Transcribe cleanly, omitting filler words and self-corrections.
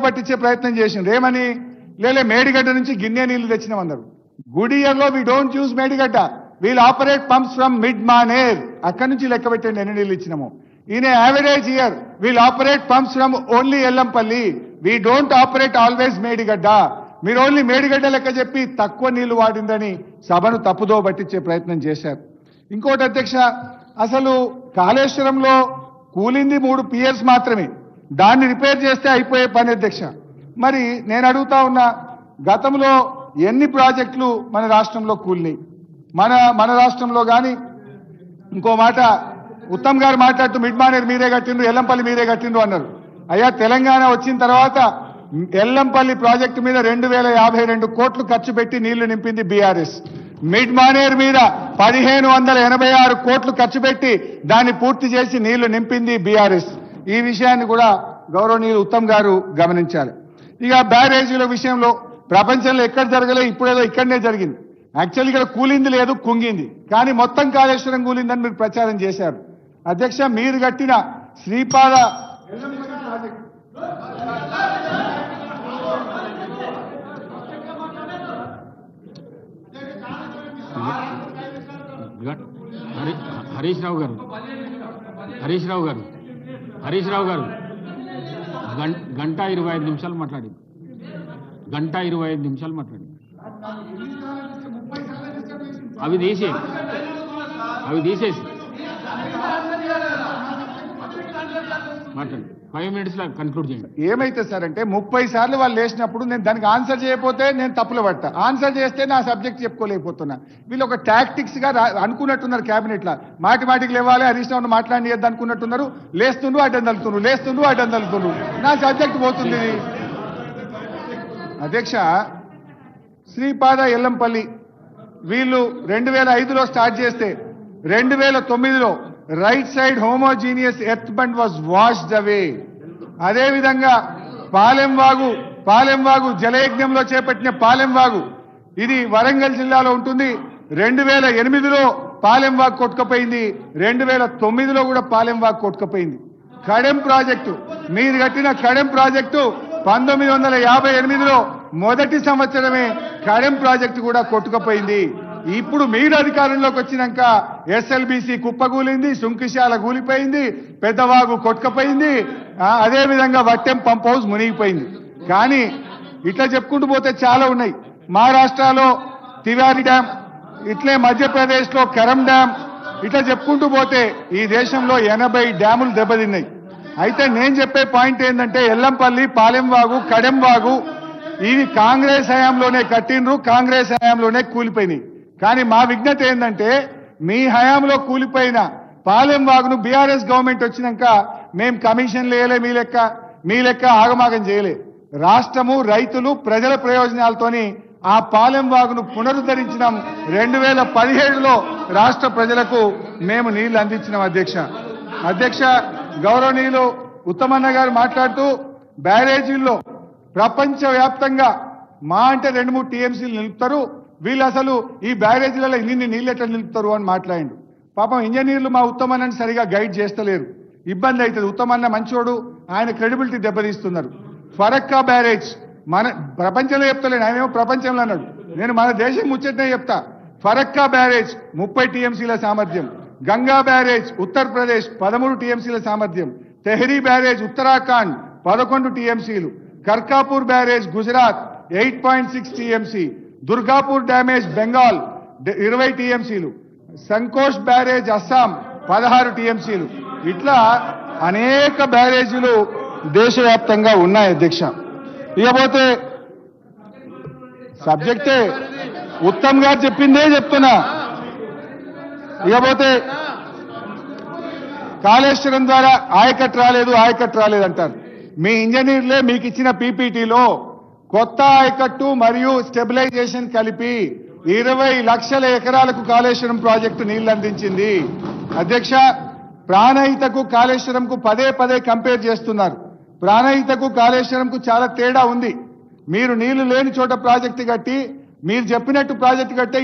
పట్టించే ప్రయత్నం చేసిండ్రు. ఏమని లేలే మేడిగడ్డ నుంచి గిన్నె నీళ్లు తెచ్చినామన్నారు. గుడియర్లో we don't use Medigadda, we'll operate pumps from mid Manair. అక్కడి నుంచి లెక్క పెట్టండి ఎన్ని నీళ్ళు ఇచ్చినాము. In average year we'll operate pumps from only Yellampalli, we don't operate always Medigadda. మీరు ఓన్లీ మేడిగడ్డ లెక్క చెప్పి తక్కువ నీళ్లు వాడిందని సభను తప్పుదో పట్టించే ప్రయత్నం చేశారు. ఇంకోటి అధ్యక్ష, అసలు కాళేశ్వరంలో కూలింది 3 పియర్స్ మాత్రమే, దాన్ని రిపేర్ చేస్తే అయిపోయే పని అధ్యక్ష. మరి నేను అడుగుతా ఉన్నా, గతంలో ఎన్ని ప్రాజెక్టులు మన రాష్ట్రంలో కూలినాయి? మన రాష్ట్రంలో కానీ ఇంకో మాట ఉత్తమ్ గారు మాట్లాడుతూ మిడ్ మానేర్ మీరే కట్టిండ్రు, ఎల్లంపల్లి మీరే కట్టిండ్రు అన్నారు. అయ్యా తెలంగాణ వచ్చిన తర్వాత ఎల్లంపల్లి ప్రాజెక్టు మీద 2052 కోట్లు ఖర్చు పెట్టి నీళ్లు నింపింది బీఆర్ఎస్. మిడ్ మానేర్ మీద 1586 కోట్లు ఖర్చు పెట్టి దాన్ని పూర్తి చేసి నీళ్లు నింపింది బీఆర్ఎస్. ఈ విషయాన్ని కూడా గౌరవనీయులు ఉత్తమ్ గారు గమనించాలి. ఇక బ్యారేజీల విషయంలో ప్రపంచంలో ఎక్కడ జరగలే, ఇప్పుడేదో ఇక్కడనే జరిగింది. యాక్చువల్లీ ఇక్కడ కూలింది లేదు, కుంగింది. కానీ మొత్తం కాళేశ్వరం కూలిందని మీరు ప్రచారం చేశారు. అధ్యక్ష, మీరు కట్టిన శ్రీపాద హరీష్ రావు గారు గంట 25 నిమిషాలు మాట్లాడింది. గంట 25 నిమిషాలు మాట్లాడింది. అవి తీసేసి మాట్లాడండి. 5 minutes లో కన్క్లూడ్ చేయండి. ఏమైతే సార్ అంటే 30 సార్లు వాళ్ళు లేచినప్పుడు నేను దానికి ఆన్సర్ చేయకపోతే నేను తప్పులు పడతా, ఆన్సర్ చేస్తే నా సబ్జెక్ట్ చెప్పుకోలేకపోతున్నా. వీళ్ళు ఒక టాక్టిక్స్ గా అనుకున్నట్టున్నారు. క్యాబినెట్ లా మాటికి లేవాలి, హరీష్ రావును మాట్లాడియద్దు అనుకున్నట్టున్నారు. లేస్తుండ్రు అడ్డం తలుతున్నారు, నా సబ్జెక్ట్ పోతుంది. అధ్యక్ష, శ్రీపాద ఎల్లంపల్లి వీళ్ళు 2005లో స్టార్ట్ చేస్తే 2009లో right side homogeneous earth bund was washed away. అదేవిధంగా పాలెంవాగు జలయజ్ఞంలో చేపట్టిన పాలెంవాగు, ఇది వరంగల్ జిల్లాలో ఉంటుంది. 2008లో పాలెంవాగు కొట్టుకుపోయింది, 2009లో కూడా పాలెంవాగు కొట్టుకుపోయింది. కడెం ప్రాజెక్టు, మీరు కట్టిన కడెం ప్రాజెక్టు 1958లో మొదటి సంవత్సరమే కడెం ప్రాజెక్టు కూడా కొట్టుకుపోయింది. ఇప్పుడు మీరు అధికారంలోకి వచ్చినాక ఎస్ఎల్బీసీ కుప్పగూలింది, సుంకిశాల కూలిపోయింది, పెద్దవాగు కొట్టుకుపోయింది, అదేవిధంగా వట్టెం పంప్ హౌస్ మునిగిపోయింది. కానీ ఇట్లా చెప్పుకుంటూ పోతే చాలా ఉన్నాయి. మహారాష్ట్రలో తివారి డ్యాం, ఇట్లే మధ్యప్రదేశ్లో కరం డ్యాం, ఇట్లా చెప్పుకుంటూ పోతే ఈ దేశంలో 80 డ్యాములు దెబ్బతిన్నాయి. అయితే నేను చెప్పే పాయింట్ ఏంటంటే ఎల్లంపల్లి, పాలెంవాగు, కడెంవాగు ఇవి కాంగ్రెస్ హయాంలోనే కట్టిండ్రు, కాంగ్రెస్ హయాంలోనే కూలిపోయినాయి. కానీ మా విజ్ఞత ఏంటంటే మీ హయాంలో కూలిపోయిన పాలెంవాగును బీఆర్ఎస్ గవర్నమెంట్ వచ్చినాక మేం కమిషన్లు వేయలే, మీ లెక్క ఆగమాగం చేయలే. రాష్ట్రము, రైతులు, ప్రజల ప్రయోజనాలతోని ఆ పాలెంవాగును పునరుద్ధరించినాం. 2017లో రాష్ట్ర ప్రజలకు మేము నీళ్లు అందించినాం. అధ్యక్ష గౌరవనీయులు ఉత్తమన్న గారు మాట్లాడుతూ బ్యారేజీల్లో ప్రపంచవ్యాప్తంగా మా అంటే 2-3 టీఎంసీలు నిలుపుతారు, వీళ్ళు అసలు ఈ బ్యారేజీలలో ఇన్ని నీళ్ళు ఎట్లా నిలుపుతారు అని మాట్లాడిండు. పాపం ఇంజనీర్లు మా ఉత్తమన్నని సరిగా గైడ్ చేస్తలేరు, ఇబ్బంది అవుతుంది. ఉత్తమన్న మంచోడు, ఆయన క్రెడిబిలిటీ దెబ్బతీస్తున్నారు. ఫరక్కా బ్యారేజ్ మన ప్రపంచంలో చెప్తలేను, ఆయనేమో ప్రపంచంలో అన్నాడు, నేను మన దేశం ముచ్చటనే చెప్తా. ఫరక్కా బ్యారేజ్ 30 టీఎంసీల సామర్థ్యం, గంగా బ్యారేజ్ ఉత్తరప్రదేశ్ 13 టీఎంసీల సామర్థ్యం, తెహ్రీ బ్యారేజ్ ఉత్తరాఖండ్ 11 టీఎంసీలు, Karkapur barrage Gujarat 8.6 TMC, Durgapur damage Bengal 20 టీఎంసీలు, సంకోష్ బ్యారేజ్ అస్సాం 16 టీఎంసీలు. ఇట్లా అనేక బ్యారేజీలు దేశవ్యాప్తంగా ఉన్నాయి. అధ్యక్ష, ఇకపోతే సబ్జెక్టే ఉత్తమ్ గారు చెప్పిందే చెప్తున్నా. ఇకపోతే కాళేశ్వరం ద్వారా ఆయకట్టు రాలేదు అంటారు. మీ ఇంజనీర్లే మీకు ఇచ్చిన పీపీటీలో కొత్త ఆయకట్టు మరియు స్టెబిలైజేషన్ కలిపి 20 లక్షల ఎకరాలకు కాళేశ్వరం ప్రాజెక్టు నీళ్లు అందించింది. అధ్యక్ష, ప్రాణహితకు కాళేశ్వరంకు పదే కంపేర్ చేస్తున్నారు. ప్రాణహితకు కాళేశ్వరంకు చాలా తేడా ఉంది. మీరు నీళ్లు లేని చోట ప్రాజెక్టు కట్టి, మీరు చెప్పినట్టు ప్రాజెక్టు కట్టే